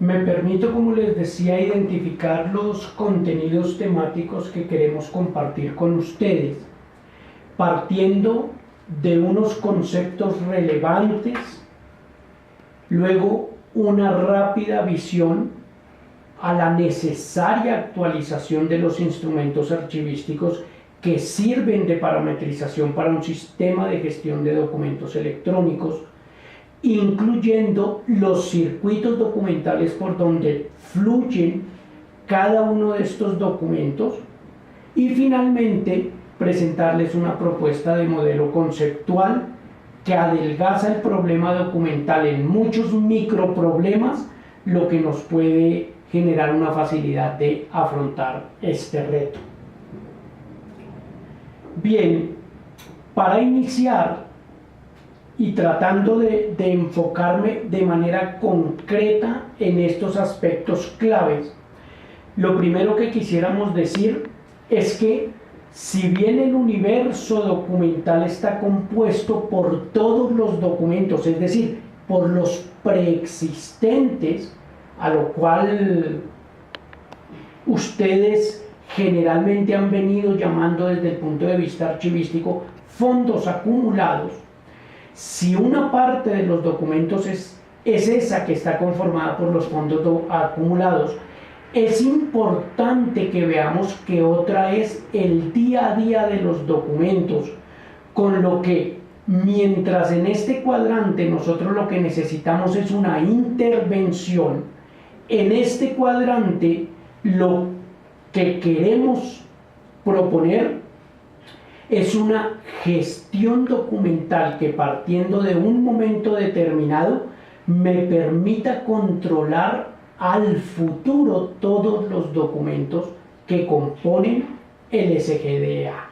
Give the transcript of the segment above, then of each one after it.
Me permito, como les decía, identificar los contenidos temáticos que queremos compartir con ustedes, partiendo de unos conceptos relevantes, luego una rápida visión a la necesaria actualización de los instrumentos archivísticos que sirven de parametrización para un sistema de gestión de documentos electrónicos, incluyendo los circuitos documentales por donde fluyen cada uno de estos documentos, y finalmente presentarles una propuesta de modelo conceptual que adelgaza el problema documental en muchos microproblemas, lo que nos puede generar una facilidad de afrontar este reto. Bien, para iniciar y tratando de enfocarme de manera concreta en estos aspectos claves, lo primero que quisiéramos decir es que si bien el universo documental está compuesto por todos los documentos, es decir, por los preexistentes, a lo cual ustedes generalmente han venido llamando desde el punto de vista archivístico fondos acumulados, si una parte de los documentos es esa que está conformada por los fondos acumulados, es importante que veamos que otra es el día a día de los documentos, con lo que mientras en este cuadrante nosotros lo que necesitamos es una intervención, en este cuadrante lo que queremos proponer es una gestión documental que, partiendo de un momento determinado, me permita controlar al futuro todos los documentos que componen el SGDA.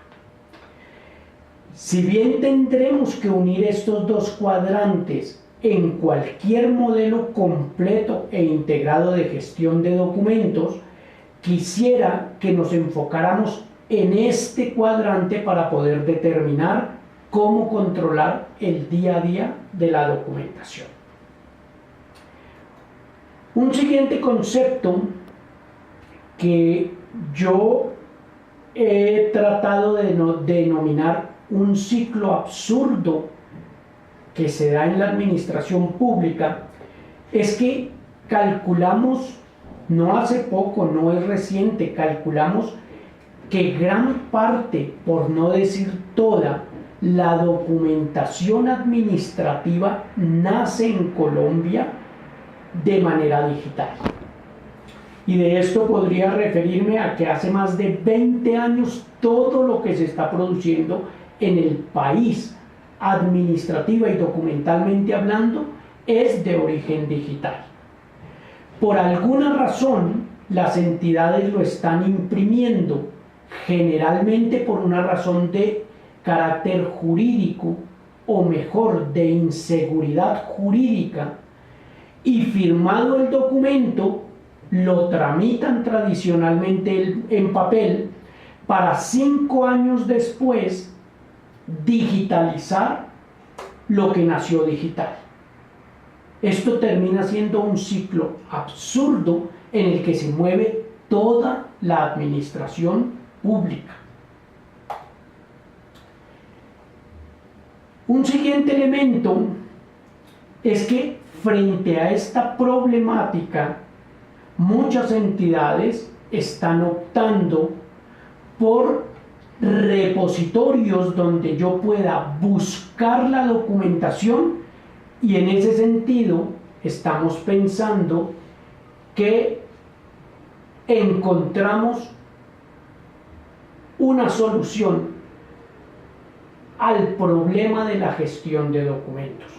Si bien tendremos que unir estos dos cuadrantes en cualquier modelo completo e integrado de gestión de documentos, quisiera que nos enfocáramos en este cuadrante para poder determinar cómo controlar el día a día de la documentación. Un siguiente concepto que yo he tratado de denominar un ciclo absurdo que se da en la administración pública es que calculamos, no hace poco, no es reciente, calculamos que gran parte, por no decir toda, la documentación administrativa nace en Colombia de manera digital. Y de esto podría referirme a que hace más de 20 años todo lo que se está produciendo en el país, administrativa y documentalmente hablando, es de origen digital. Por alguna razón, las entidades lo están imprimiendo, generalmente por una razón de carácter jurídico, o mejor, de inseguridad jurídica, y firmado el documento, lo tramitan tradicionalmente en papel para 5 años después digitalizar lo que nació digital. Esto termina siendo un ciclo absurdo en el que se mueve toda la administración pública. Un siguiente elemento es que frente a esta problemática, muchas entidades están optando por repositorios donde yo pueda buscar la documentación, y en ese sentido estamos pensando que encontramos una solución al problema de la gestión de documentos.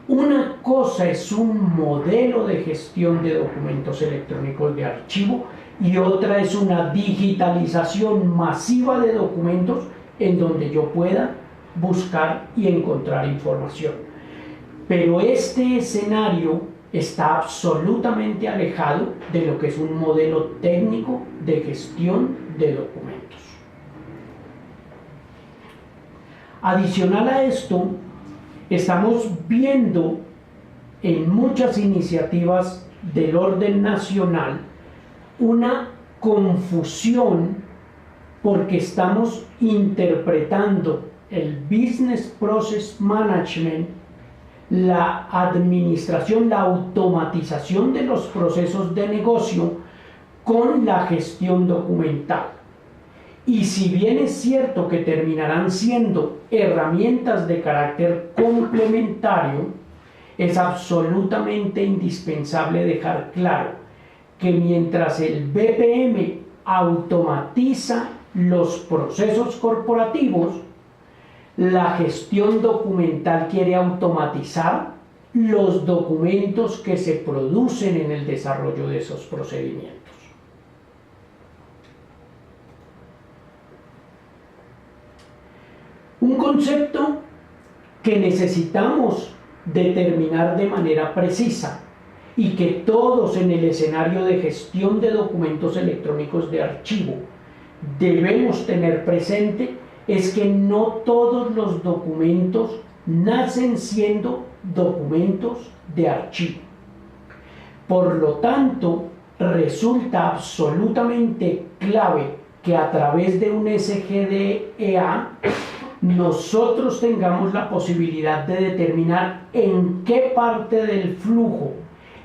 Una cosa es un modelo de gestión de documentos electrónicos de archivo y otra es una digitalización masiva de documentos en donde yo pueda buscar y encontrar información. Pero este escenario está absolutamente alejado de lo que es un modelo técnico de gestión de documentos. Adicional a esto, estamos viendo en muchas iniciativas del orden nacional una confusión porque estamos interpretando el Business Process Management, la administración, la automatización de los procesos de negocio con la gestión documental. Y si bien es cierto que terminarán siendo herramientas de carácter complementario, es absolutamente indispensable dejar claro que mientras el BPM automatiza los procesos corporativos, la gestión documental quiere automatizar los documentos que se producen en el desarrollo de esos procedimientos. Un concepto que necesitamos determinar de manera precisa y que todos en el escenario de gestión de documentos electrónicos de archivo debemos tener presente es que no todos los documentos nacen siendo documentos de archivo. Por lo tanto, resulta absolutamente clave que a través de un SGDEA nosotros tengamos la posibilidad de determinar en qué parte del flujo,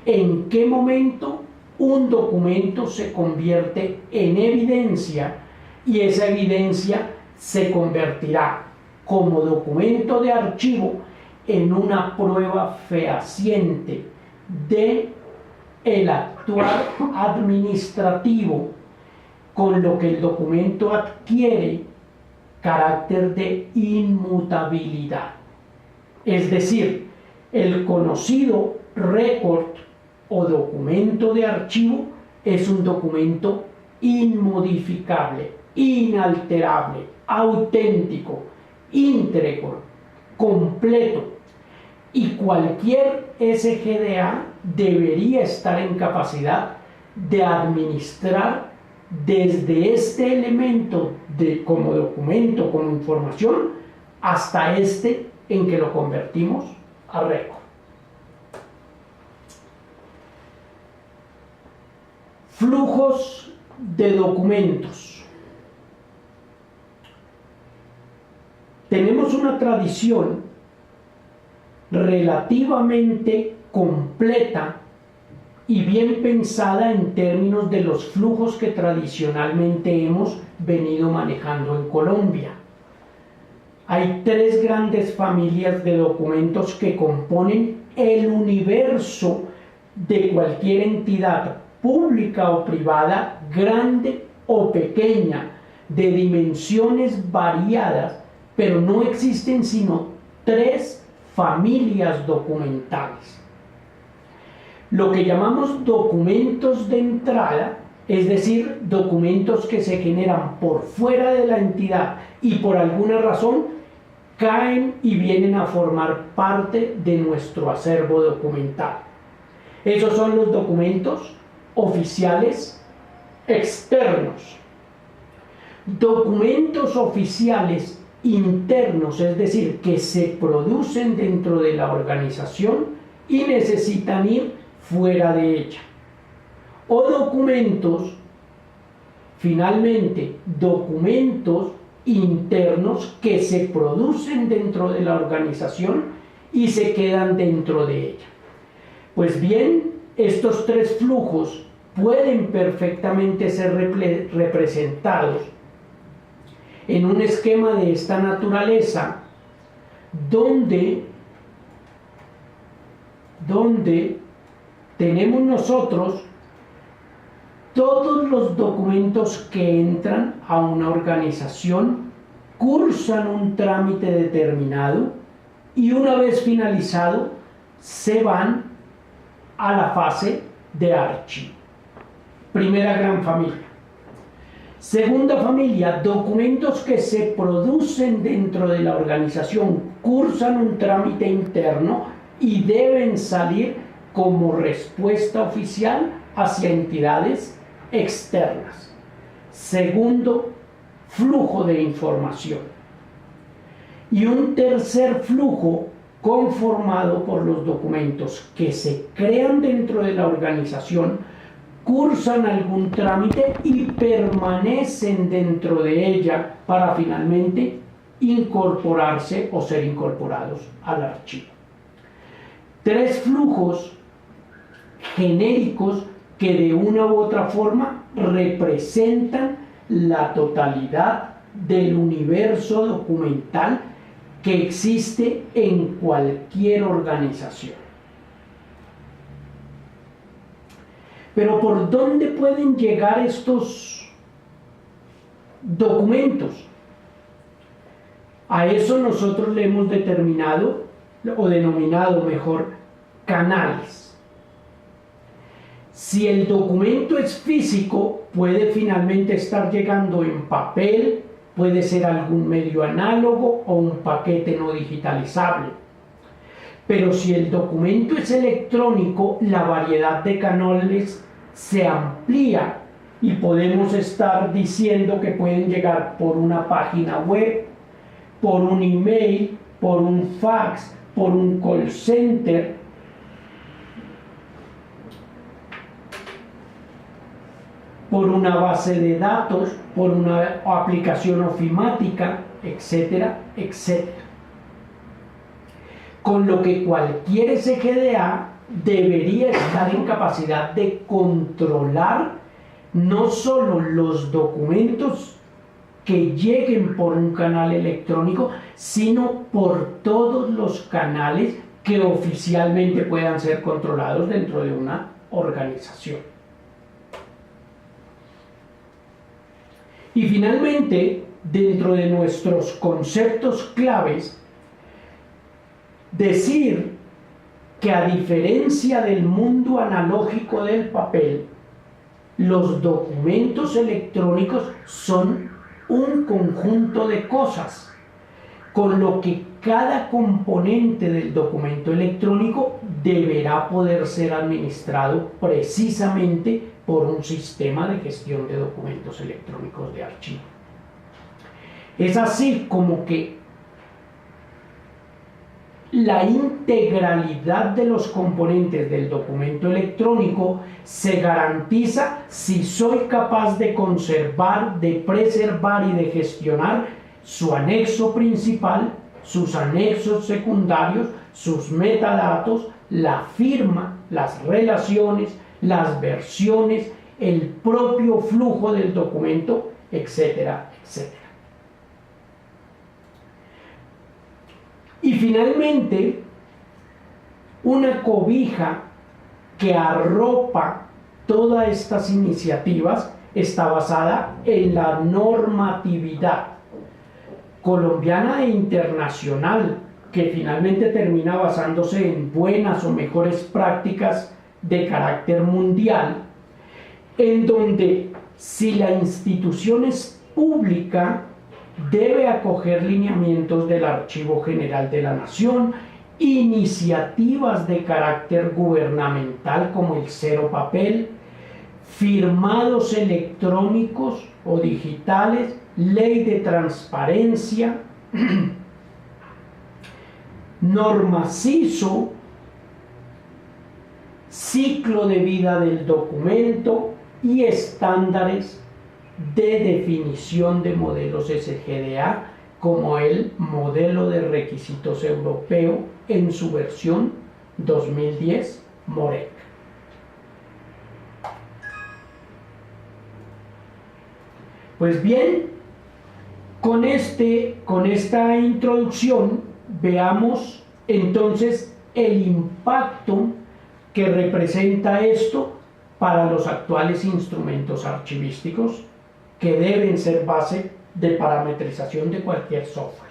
en qué momento un documento se convierte en evidencia y esa evidencia se convertirá como documento de archivo en una prueba fehaciente de el actuar administrativo, con lo que el documento adquiere carácter de inmutabilidad. Es decir, el conocido récord o documento de archivo es un documento inmodificable, inalterable, auténtico, íntegro, completo, y cualquier SGDA debería estar en capacidad de administrar desde este elemento como documento, como información, hasta este en que lo convertimos a récord. Flujos de documentos. Tenemos una tradición relativamente completa y bien pensada en términos de los flujos que tradicionalmente hemos venido manejando en Colombia. Hay tres grandes familias de documentos que componen el universo de cualquier entidad pública o privada, grande o pequeña, de dimensiones variadas, pero no existen sino tres familias documentales. Lo que llamamos documentos de entrada, es decir, documentos que se generan por fuera de la entidad y por alguna razón caen y vienen a formar parte de nuestro acervo documental. Esos son los documentos oficiales externos. Documentos oficiales internos, es decir, que se producen dentro de la organización y necesitan ir fuera de ella. O documentos, finalmente, documentos internos que se producen dentro de la organización y se quedan dentro de ella. Pues bien, estos tres flujos pueden perfectamente ser representados en un esquema de esta naturaleza donde tenemos nosotros todos los documentos que entran a una organización, cursan un trámite determinado y una vez finalizado se van a la fase de archivo. Primera gran familia. Segunda familia, documentos que se producen dentro de la organización, cursan un trámite interno y deben salir como respuesta oficial hacia entidades externas. Segundo flujo de información. Y un tercer flujo conformado por los documentos que se crean dentro de la organización, cursan algún trámite y permanecen dentro de ella para finalmente incorporarse o ser incorporados al archivo. 3 flujos genéricos que de una u otra forma representan la totalidad del universo documental que existe en cualquier organización. Pero ¿por dónde pueden llegar estos documentos? A eso nosotros le hemos determinado o denominado mejor canales. Si el documento es físico, puede finalmente estar llegando en papel, puede ser algún medio análogo o un paquete no digitalizable. Pero si el documento es electrónico, la variedad de canales se amplía y podemos estar diciendo que pueden llegar por una página web, por un email, por un fax, por un call center, por una base de datos, por una aplicación ofimática, etcétera, etcétera. Con lo que cualquier SGDA debería estar en capacidad de controlar no solo los documentos que lleguen por un canal electrónico, sino por todos los canales que oficialmente puedan ser controlados dentro de una organización. Y finalmente, dentro de nuestros conceptos claves, decir que a diferencia del mundo analógico del papel, los documentos electrónicos son un conjunto de cosas, con lo que cada componente del documento electrónico deberá poder ser administrado precisamente por un sistema de gestión de documentos electrónicos de archivo. Es así como que la integralidad de los componentes del documento electrónico se garantiza si soy capaz de conservar, de preservar y de gestionar su anexo principal, sus anexos secundarios, sus metadatos, la firma, las relaciones, las versiones, el propio flujo del documento, etcétera, etcétera. Y finalmente, una cobija que arropa todas estas iniciativas está basada en la normatividad colombiana e internacional, que finalmente termina basándose en buenas o mejores prácticas de carácter mundial, en donde si la institución es pública, debe acoger lineamientos del Archivo General de la Nación, iniciativas de carácter gubernamental como el cero papel, firmados electrónicos o digitales, ley de transparencia, norma CISO, ciclo de vida del documento y estándares de definición de modelos SGDA, como el modelo de requisitos europeo en su versión 2010 MOREC. Pues bien, con esta introducción veamos entonces el impacto que representa esto para los actuales instrumentos archivísticos que deben ser base de parametrización de cualquier software.